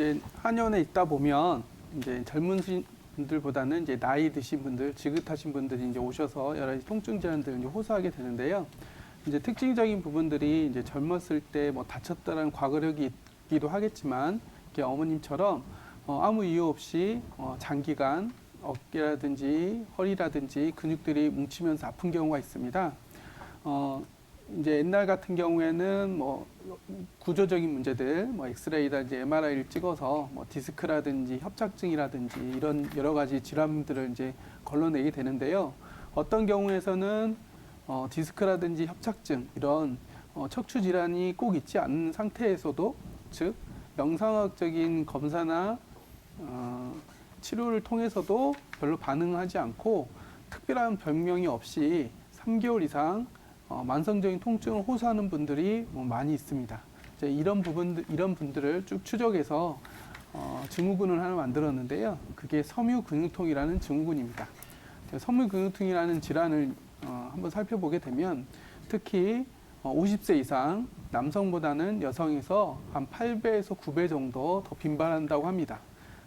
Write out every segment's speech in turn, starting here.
이제 한의원에 있다 보면 이제 젊은 분들보다는 이제 나이 드신 분들, 지긋하신 분들이 이제 오셔서 여러 가지 통증 질환들을 이제 호소하게 되는데요. 이제 특징적인 부분들이 이제 젊었을 때 뭐 다쳤다는 과거력이 있기도 하겠지만, 이렇게 어머님처럼 아무 이유 없이 장기간 어깨라든지 허리라든지 근육들이 뭉치면서 아픈 경우가 있습니다. 이제 옛날 같은 경우에는 뭐 구조적인 문제들, 뭐 엑스레이라든지 MRI를 찍어서 뭐 디스크라든지 협착증이라든지 이런 여러 가지 질환들을 이제 걸러내게 되는데요. 어떤 경우에서는 디스크라든지 협착증 이런 척추 질환이 꼭 있지 않은 상태에서도, 즉 영상학적인 검사나 치료를 통해서도 별로 반응하지 않고 특별한 병명이 없이 3개월 이상 만성적인 통증을 호소하는 분들이 많이 있습니다. 이제 이런 분들을 쭉 추적해서 증후군을 하나 만들었는데요. 그게 섬유근육통이라는 증후군입니다. 섬유근육통이라는 질환을 한번 살펴보게 되면 특히 50세 이상 남성보다는 여성에서 한 8배에서 9배 정도 더 빈발한다고 합니다.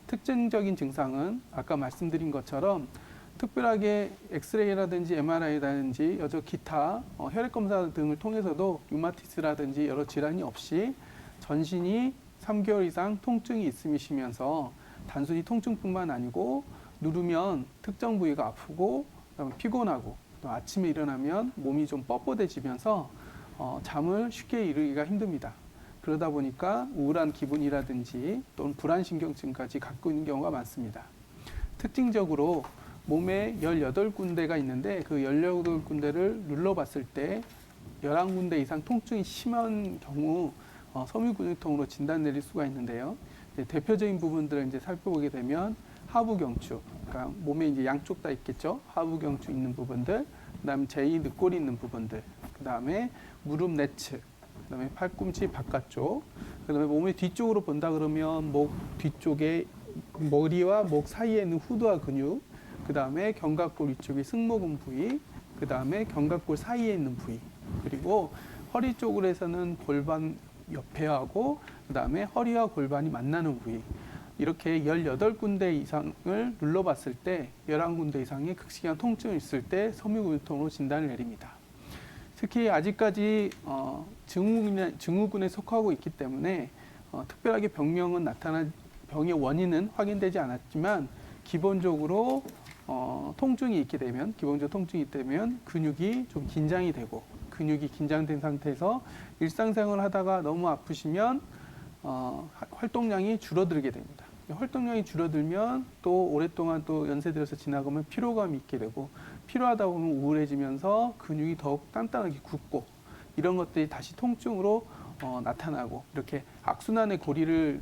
특징적인 증상은 아까 말씀드린 것처럼 특별하게 엑스레이라든지 MRI라든지 여러 기타 혈액 검사 등을 통해서도 류마티스라든지 여러 질환이 없이 전신이 3개월 이상 통증이 있으시면서 단순히 통증뿐만 아니고 누르면 특정 부위가 아프고 그다음에 피곤하고 또 아침에 일어나면 몸이 좀 뻣뻣해지면서 잠을 쉽게 이루기가 힘듭니다. 그러다 보니까 우울한 기분이라든지 또는 불안신경증까지 갖고 있는 경우가 많습니다. 특징적으로 몸에 18군데가 있는데 그 18군데를 눌러봤을 때 11군데 이상 통증이 심한 경우 섬유근육통으로 진단 내릴 수가 있는데요. 대표적인 부분들을 이제 살펴보게 되면 하부경추, 그러니까 몸에 이제 양쪽 다 있겠죠. 하부경추 있는 부분들, 그다음에 제2늑골이 있는 부분들, 그다음에 무릎 내측, 그다음에 팔꿈치 바깥쪽, 그다음에 몸의 뒤쪽으로 본다 그러면 목 뒤쪽에 머리와 목 사이에 있는 후두와 근육, 그다음에 견갑골 위쪽의 승모근 부위, 그다음에 견갑골 사이에 있는 부위, 그리고 허리 쪽으로 해서는 골반 옆에하고 그다음에 허리와 골반이 만나는 부위, 이렇게 18군데 이상을 눌러봤을 때 11군데 이상의 극심한 통증이 있을 때 섬유근육통으로 진단을 내립니다. 특히 아직까지 증후군에 속하고 있기 때문에 특별하게 병의 원인은 확인되지 않았지만 기본적으로 통증이 있게 되면 근육이 좀 긴장이 되고, 근육이 긴장된 상태에서 일상생활을 하다가 너무 아프시면 활동량이 줄어들게 됩니다. 활동량이 줄어들면 또 오랫동안 또 연세 들어서 지나가면 피로감이 있게 되고, 피로하다 보면 우울해지면서 근육이 더욱 단단하게 굳고, 이런 것들이 다시 통증으로 나타나고, 이렇게 악순환의 고리를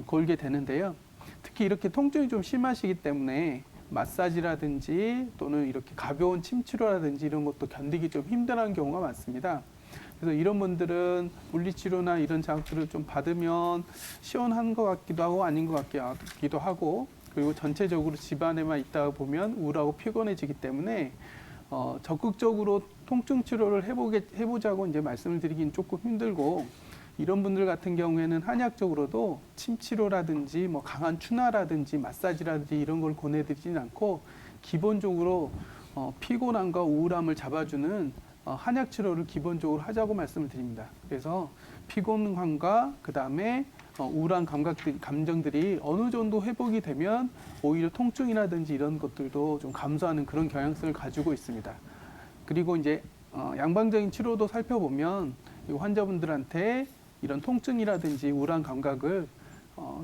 걸게 되는데요. 특히 이렇게 통증이 좀 심하시기 때문에 마사지라든지 또는 이렇게 가벼운 침치료라든지 이런 것도 견디기 좀 힘든 경우가 많습니다. 그래서 이런 분들은 물리치료나 이런 자극들을 좀 받으면 시원한 것 같기도 하고 아닌 것 같기도 하고, 그리고 전체적으로 집안에만 있다 보면 우울하고 피곤해지기 때문에 적극적으로 통증 치료를 해보자고 이제 말씀을 드리긴 조금 힘들고, 이런 분들 같은 경우에는 한의학적으로도 침치료라든지 뭐 강한 추나라든지 마사지라든지 이런 걸 권해드리진 않고, 기본적으로 피곤함과 우울함을 잡아주는 한약 치료를 기본적으로 하자고 말씀을 드립니다. 그래서 피곤함과 그 다음에 우울한 감정들이 어느 정도 회복이 되면 오히려 통증이라든지 이런 것들도 좀 감소하는 그런 경향성을 가지고 있습니다. 그리고 이제 양방적인 치료도 살펴보면 이 환자분들한테 이런 통증이라든지 우울한 감각을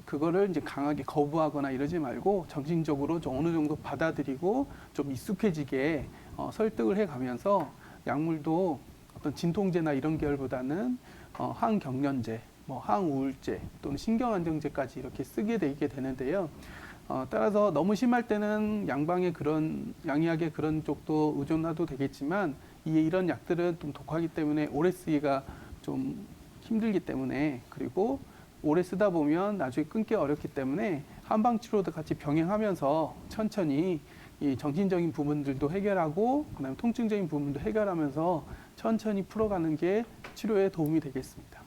그거를 이제 강하게 거부하거나 이러지 말고 정신적으로 좀 어느 정도 받아들이고 좀 익숙해지게 설득을 해가면서 약물도 어떤 진통제나 이런 계열보다는 항경련제, 항우울제 또는 신경안정제까지 이렇게 쓰게 되게 되는데요. 따라서 너무 심할 때는 양의학의 그런 쪽도 의존해도 되겠지만, 이런 약들은 좀 독하기 때문에 오래 쓰기가 좀 힘들기 때문에, 그리고 오래 쓰다 보면 나중에 끊기 어렵기 때문에 한방치료도 같이 병행하면서 천천히 이 정신적인 부분들도 해결하고 그다음에 통증적인 부분도 해결하면서 천천히 풀어가는 게 치료에 도움이 되겠습니다.